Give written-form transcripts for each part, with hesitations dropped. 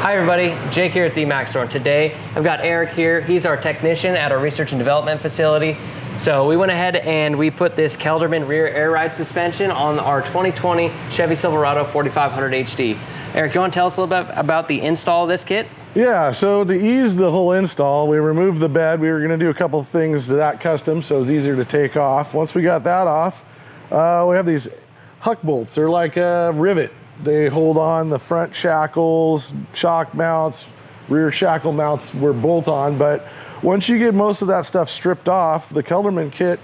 Hi everybody, Jake here at the Max Store. Today I've got Eric here. He's our technician at our research and development facility. So we went ahead and we put this Kelderman rear air ride suspension on our 2020 Chevy Silverado 4500 HD. Eric, you want to tell us a little bit about the install of this kit? Yeah, so to ease the whole install, we removed the bed. We were going to do a couple of things to that custom so it was easier to take off. Once we got that off, we have these huck bolts. They're like a rivet. They hold on the front shackles, shock mounts, rear shackle mounts were bolt on, but once you get most of that stuff stripped off, the Kelderman kit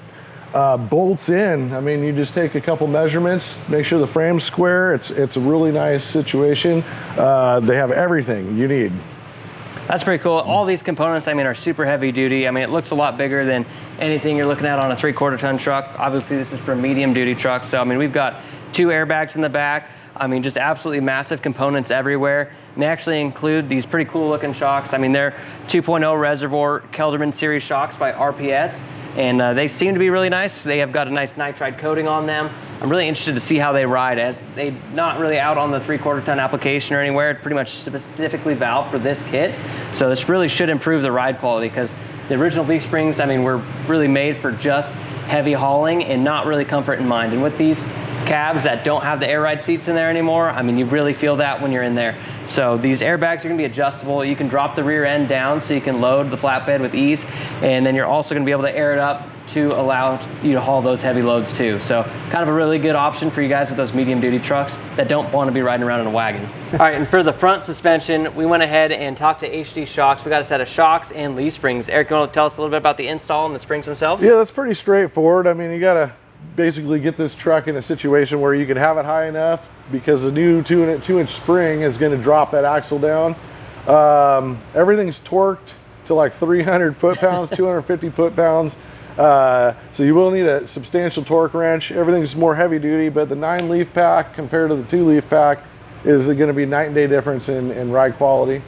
bolts in. I mean, you just take a couple measurements, make sure the frame's square. It's a really nice situation. They have everything you need. That's pretty cool. All these components, I mean, are super heavy duty. I mean, it looks a lot bigger than anything you're looking at on a 3/4 ton truck. Obviously, this is for a medium duty truck. So, I mean, we've got 2 airbags in the back. I mean, just absolutely massive components everywhere. And they actually include these pretty cool looking shocks. I mean, they're 2.0 reservoir Kelderman series shocks by RPS, and they seem to be really nice. They have got a nice nitride coating on them. I'm really interested to see how they ride, as they're not really out on the 3/4 ton application or anywhere. It's pretty much specifically valved for this kit. So this really should improve the ride quality, because the original leaf springs, I mean, were really made for just heavy hauling and not really comfort in mind. And with these cabs that don't have the air ride seats in there anymore, I mean, you really feel that when you're in there. So these airbags are gonna be adjustable. You can drop the rear end down so you can load the flatbed with ease, and then you're also gonna be able to air it up to allow you to haul those heavy loads too. So kind of a really good option for you guys with those medium duty trucks that don't want to be riding around in a wagon. All right, and for the front suspension, we went ahead and talked to HD Shocks. We got a set of shocks and leaf springs. Eric, you want to tell us a little bit about the install and the springs themselves? Yeah, that's pretty straightforward. I mean, you gotta basically get this truck in a situation where you can have it high enough, because the new 2-inch spring is going to drop that axle down. Everything's torqued to like 300 foot-pounds, 250 foot-pounds. So you will need a substantial torque wrench. Everything's more heavy duty, but the 9 leaf pack compared to the 2 leaf pack is going to be night and day difference in ride quality.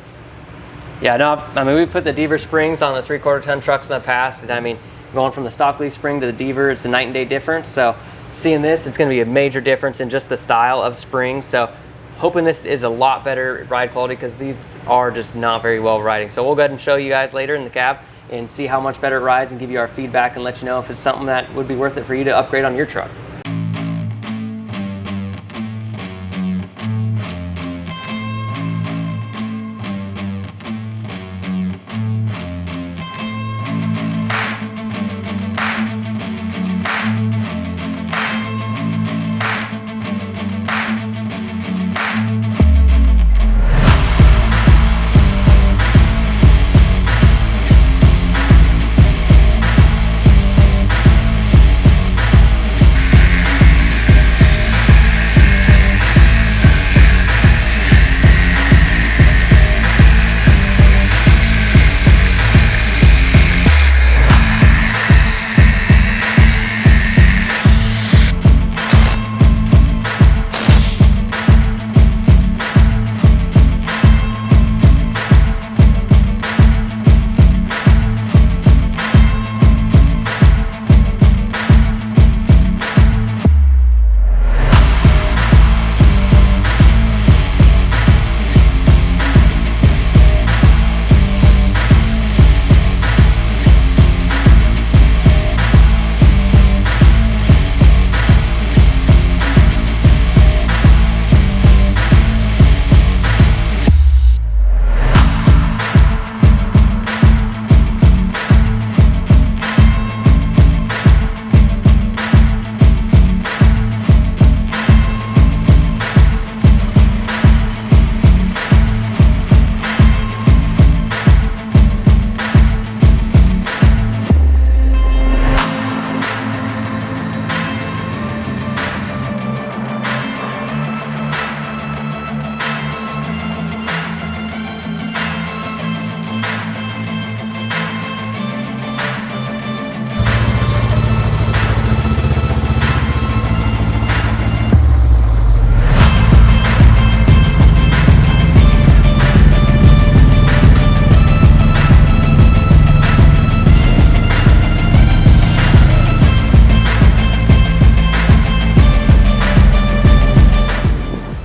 Yeah, no, I mean, we've put the Deaver springs on the 3/4 ton trucks in the past, and I mean, going from the stock leaf spring to the Deaver, it's a night and day difference. So seeing this, it's going to be a major difference in just the style of springs. So hoping this is a lot better ride quality, because these are just not very well riding. So we'll go ahead and show you guys later in the cab and see how much better it rides and give you our feedback and let you know if it's something that would be worth it for you to upgrade on your truck.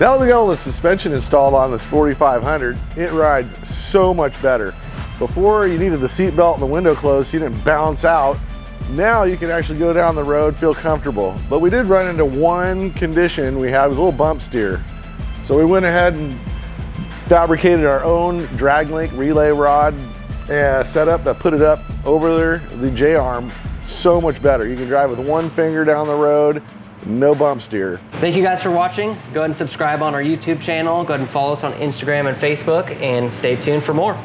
Now that we got all the suspension installed on this 4500, it rides so much better. Before you needed the seat belt and the window closed so you didn't bounce out. Now you can actually go down the road, feel comfortable. But we did run into one condition we had, was a little bump steer. So we went ahead and fabricated our own drag link relay rod setup that put it up over there, the J-arm, so much better. You can drive with one finger down the road, no bump steer. Thank you guys for watching. Go ahead and subscribe on our YouTube channel. Go ahead and follow us on Instagram and Facebook, and stay tuned for more.